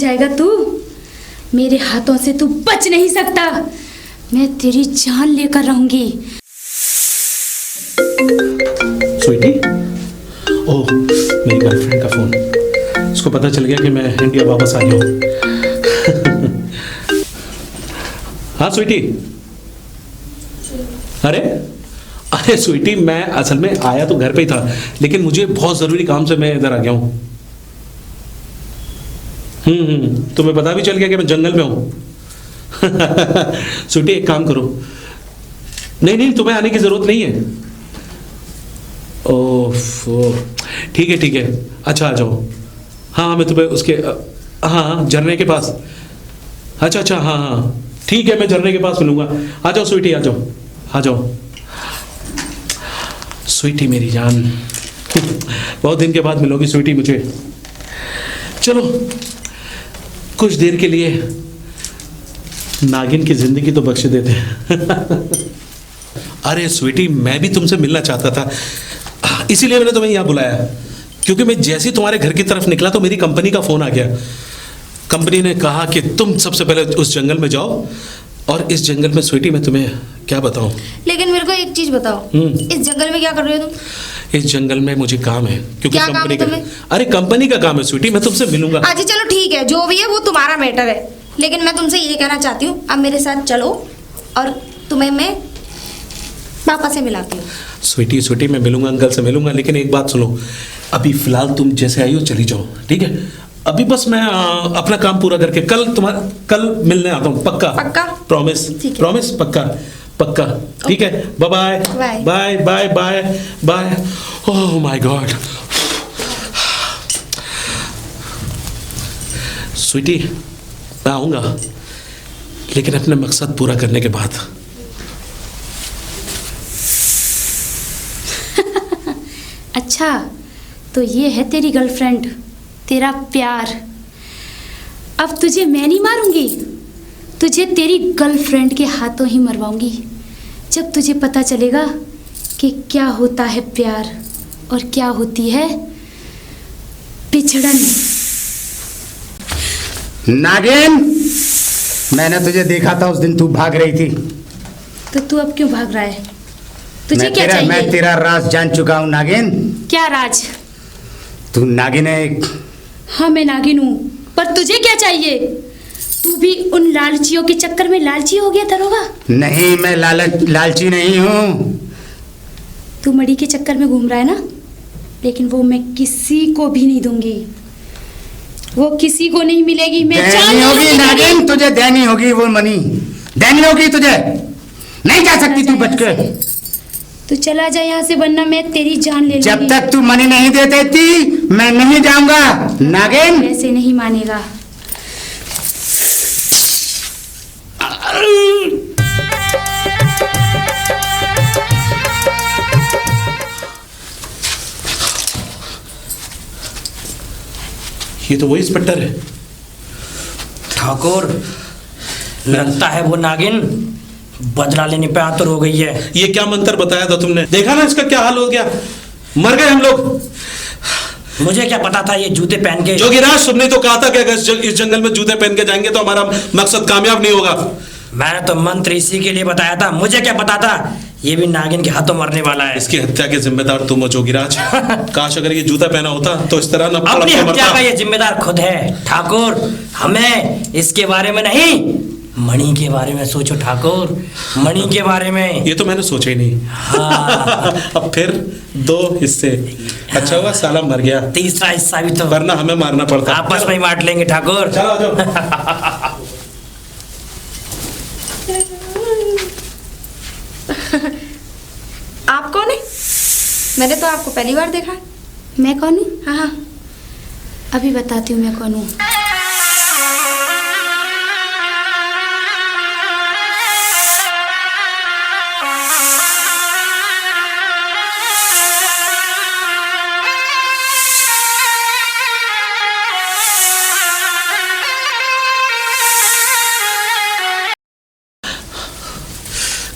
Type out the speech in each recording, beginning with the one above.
जाएगा तू। मेरे हाथों से तू बच नहीं सकता। मैं तेरी जान लेकर रहूंगी। स्वीटी, ओह मेरी गर्लफ्रेंड का फोन। उसको पता चल गया कि मैं इंडिया वापस आ गया हूँ। हाँ स्वीटी। अरे स्वीटी, मैं असल में आया तो घर पे ही था, लेकिन मुझे बहुत जरूरी काम से मैं इधर आ गया हूँ। तुम्हें पता भी चल गया कि मैं जंगल में हूँ। स्वीटी एक काम करो। नहीं तुम्हें आने की जरूरत नहीं है। ओह ठीक है। अच्छा आ जाओ। हाँ मैं तुम्हें उसके हाँ झरने के पास। अच्छा हाँ ठीक है, मैं झरने के पास मिलूंगा। आ जाओ स्वीटी, आ जाओ। स्वीटी मेरी जान, बहुत दिन के बाद मिलोगी स्वीटी मुझे। चलो कुछ देर के लिए नागिन की जिंदगी तो बख्श देते हैं। अरे स्वीटी, मैं भी तुमसे मिलना चाहता था, इसीलिए मैंने तुम्हें यहाँ बुलाया। क्योंकि मैं जैसे ही तुम्हारे घर की तरफ निकला तो मेरी कंपनी का फोन आ गया। कंपनी ने कहा कि तुम सबसे पहले उस जंगल में जाओ, और इस जंगल में स्वीटी मैं तुम्हें क्या बताऊं। लेकिन मेरे को एक चीज बताओ, इस जंगल में क्या कर रहे हो तुम? इस जंगल में मुझे काम है, क्योंकि क्या कंपनी काम का है? अरे कंपनी का काम है स्वीटी, मैं तुमसे मिलूंगा। अच्छा चलो ठीक है, जो भी है वो तुम्हारा मैटर है, लेकिन मैं तुमसे ये कहना चाहती हूँ, अब मेरे साथ चलो और तुम्हें मैं पापा से मिलाती हूँ। स्वीटी मैं मिलूंगा, अंकल से मिलूंगा, लेकिन एक बात सुनो, अभी फिलहाल तुम जैसे आई हो चली जाओ, ठीक है? अभी बस मैं अपना काम पूरा करके कल मिलने आता हूँ, पक्का? प्रॉमिस? पक्का। ठीक है, bye. Oh my god. Sweetie मैं आऊंगा, लेकिन अपने मकसद पूरा करने के बाद। अच्छा, तो ये है तेरी गर्लफ्रेंड, तेरा प्यार। अब तुझे मैं नहीं मारूंगी, तुझे तेरी गर्लफ्रेंड के हाथों ही मरवाऊंगी। जब तुझे पता चलेगा कि क्या होता है प्यार और क्या होती है बिछड़न। नागिन, मैंने तुझे देखा था उस दिन, तू भाग रही थी। तो तू अब क्यों भाग रहा है? तुझे क्या चाहिए? मैं तेरा राज जान चुका हूँ नागिन। क्या राज? तू नागिन है। हाँ मैं नागिन हूँ, पर तुझे क्या चाहिए? तू भी उन लालचियों के चक्कर में लालची हो गया दरोगा? नहीं, मैं लालची नहीं हूँ। तू मड़ी के चक्कर में घूम रहा है ना, लेकिन वो मैं किसी को भी नहीं दूंगी, वो किसी को नहीं मिलेगी। मैं देनी होगी नागिन, तुझे देनी होगी वो मनी, देनी होगी तुझे। नहीं जा सकती तू बच के। तू चला जा यहाँ से, वरना मैं तेरी जान ले लूंगी। जब तक तू मनी नहीं दे देती मैं नहीं जाऊंगा नागिन। ऐसे नहीं मानेगा। ये तो वही इंस्पेक्टर है। ठाकुर, लगता है वो नागिन बदला लेने पे आतुर हो गई है। ये क्या मंत्र बताया था तुमने? देखा ना इसका क्या हाल हो गया, मर गए हम लोग। मुझे क्या पता था ये जूते पहन के। जोगीराज, तुमने तो कहा था कि अगर इस जंगल में जूते पहन के जाएंगे तो हमारा मकसद कामयाब नहीं होगा। मैंने तो मंत्र इसी के लिए बताया था, मुझे क्या पता था ये भी नागिन के हाथों मरने वाला है। इसकी हत्या के जिम्मेदार तुम हो जोगीराज। काश अगर ये जूता पहना होता तो इस तरह न अपनी हत्या का ये जिम्मेदार खुद है ठाकुर, हमें इसके बारे में नहीं, मणि के बारे में सोचो ठाकुर, मणि के बारे में। ये तो मैंने सोचा ही नहीं। हाँ। अब फिर 2 हिस्से। अच्छा हुआ साला मर गया, तीसरा हिस्सा भी तो, वरना हमें मारना पड़ता। आपस में ही बांट लेंगे ठाकुर। चलो आ जाओ। आप कौन है? मैंने तो आपको पहली बार देखा। मैं कौन हूँ? हाँ, अभी बताती हूँ मैं कौन हूँ।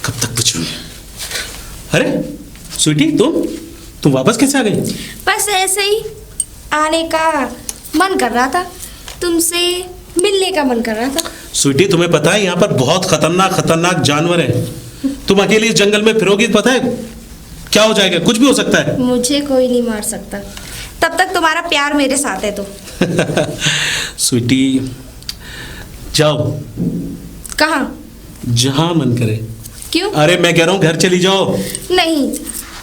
कब तक बचूंगी? अरे स्वीटी, तुम वापस कैसे आ गई? बस ऐसे ही आने का मन कर रहा था, तुमसे मिलने का मन कर रहा था। स्वीटी, तुम्हें पता है यहाँ पर बहुत खतरनाक खतरनाक जानवर हैं। तुम अकेली इस जंगल में फिरोगी, पता है क्या हो जाएगा? कुछ भी हो सकता है। मुझे कोई नहीं मार सकता तब तक तुम्हारा प्यार मेरे साथ है तो। स्वीटी, जाओ कहाँ? जहां मन करे। क्यों? अरे मैं कह रहा हूँ घर चली जाओ। नहीं,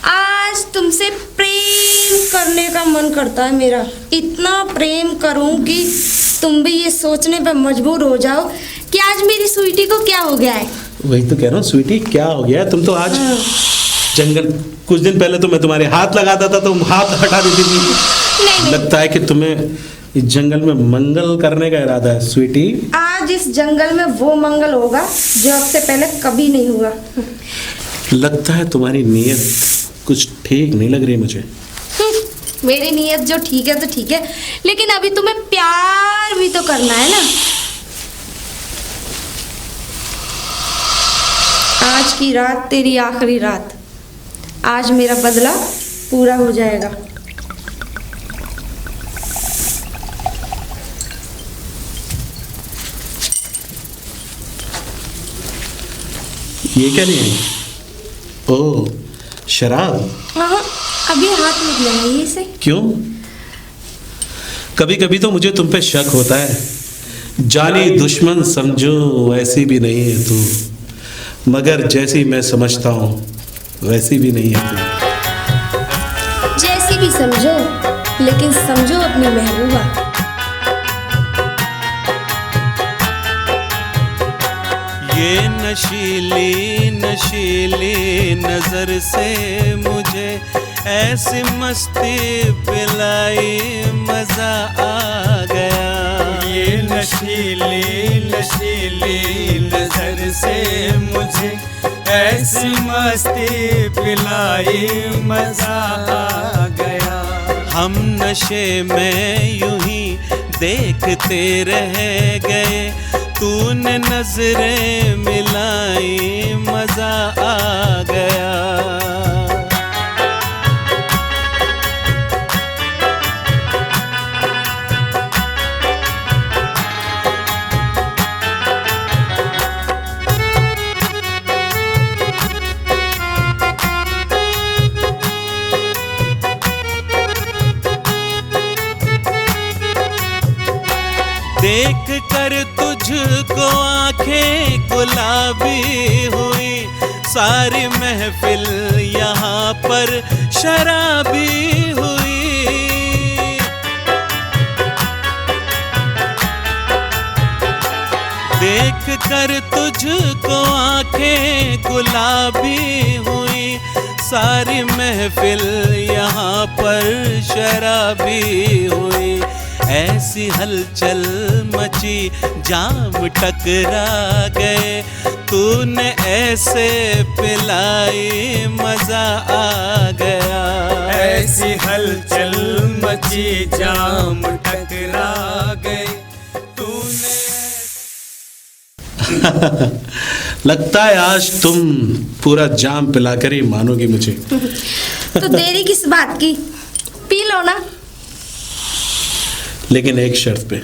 आज तुमसे प्रेम करने का मन करता है मेरा। इतना प्रेम करूं कि तुम भी ये सोचने पर मजबूर हो जाओ कि आज मेरी स्वीटी को क्या हो गया है। वही तो कह रहा हूँ स्वीटी, क्या हो गया? तुम तो आज जंगल, कुछ दिन पहले तो मैं तुम्हारे हाथ लगाता था, तुम हाथ हटा देती थी। नहीं। लगता है कि तुम्हें इस जंगल में मंगल करने का इरादा है स्वीटी। आज इस जंगल में वो मंगल होगा जो अब से पहले कभी नहीं हुआ। लगता है तुम्हारी नीयत कुछ ठीक नहीं लग रही मुझे। मेरी नीयत जो ठीक है तो ठीक है, लेकिन अभी तुम्हें प्यार भी तो करना है ना। आज की रात तेरी आखिरी रात। आज मेरा बदला पूरा हो जाएगा। ये क्या नहीं है? ओह, शराब। हाँ, अभी हाथ मत लगाइए इसे। क्यों? कभी कभी तो मुझे तुम पे शक होता है। जानी दुश्मन समझो वैसी भी नहीं है तू, मगर जैसी मैं समझता हूँ वैसी भी नहीं है तू। जैसी भी समझो, लेकिन समझो अपनी महबूबा। ये नशीली नशीली नजर से मुझे ऐसी मस्ती पिलाई मजा आ गया। ये नशीली नशीली नजर से मुझे ऐसी मस्ती पिलाई मजा आ गया। हम नशे में यूं ही देखते रह गए, तूने नजरें मिलाई मजा आ गया। देख कर तुझको आंखें गुलाबी हुई, सारी महफिल यहाँ पर शराबी हुई। देख कर तुझको आंखें गुलाबी हुई, सारी महफिल यहाँ पर शराबी हुई। ऐसी हलचल मची जाम टकरा गए, तूने ऐसे पिलाई मजा आ गया। ऐसी हलचल मची जाम टकरा गए, तूने लगता है आज तुम पूरा जाम पिलाकर ही मानोगी मुझे। तो देरी किस बात की, पी लो ना। लेकिन एक शर्त पे,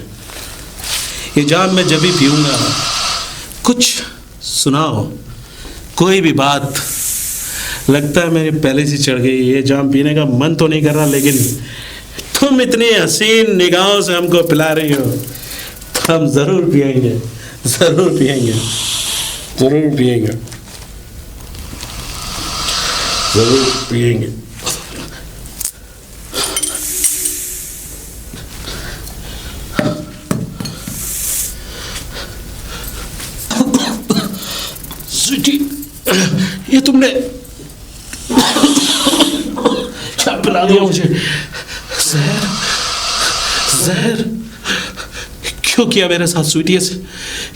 ये जाम मैं जब भी पीऊंगा कुछ सुनाओ, कोई भी बात। लगता है मेरी पहले से चढ़ गई, ये जाम पीने का मन तो नहीं कर रहा, लेकिन तुम इतनी हसीन निगाहों से हमको पिला रही हो, हम जरूर पिएंगे, जरूर पिएंगे, जरूर पिएंगे, जरूर पिएंगे। स्वीटी, ये तुमने क्या पिला दिया मुझे? जहर, जहर। क्यों किया मेरे साथ स्वीटी ऐसे?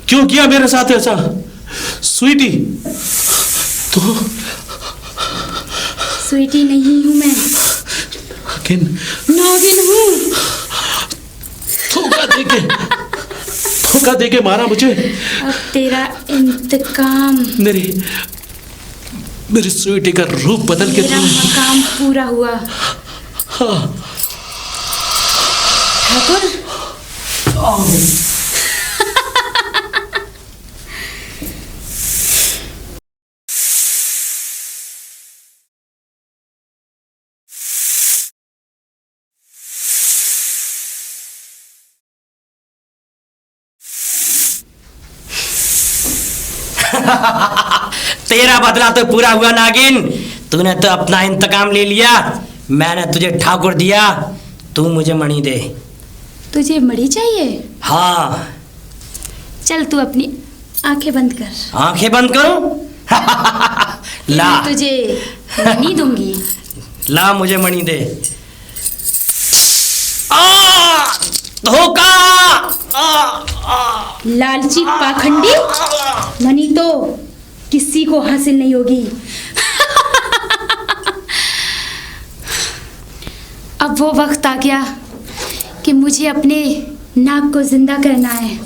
क्यों किया मेरे साथ ऐसा स्वीटी? तो स्वीटी नहीं हूँ मैं, लेकिन नागिन हूँ। धोखा देके मारा मुझे। अब तेरा इंतकाम, मेरी स्वीटी का रूप बदल के तेरा मकाम पूरा हुआ। हाँ। ठाकुर, तेरा बदला तो पूरा हुआ नागिन। तूने तो अपना इंतकाम ले लिया, मैंने तुझे ठाकुर दिया, तू मुझे मणि दे। तुझे मणि चाहिए? हाँ। चल तू अपनी आंखें बंद कर। आंखें बंद करूं? ला मैं तुझे मणि दूंगी। ला मुझे मणि दे। धोखा! लालची पाखंडी, मणि तो किसी को हासिल नहीं होगी। अब वो वक्त आ गया कि मुझे अपने नाक को जिंदा करना है।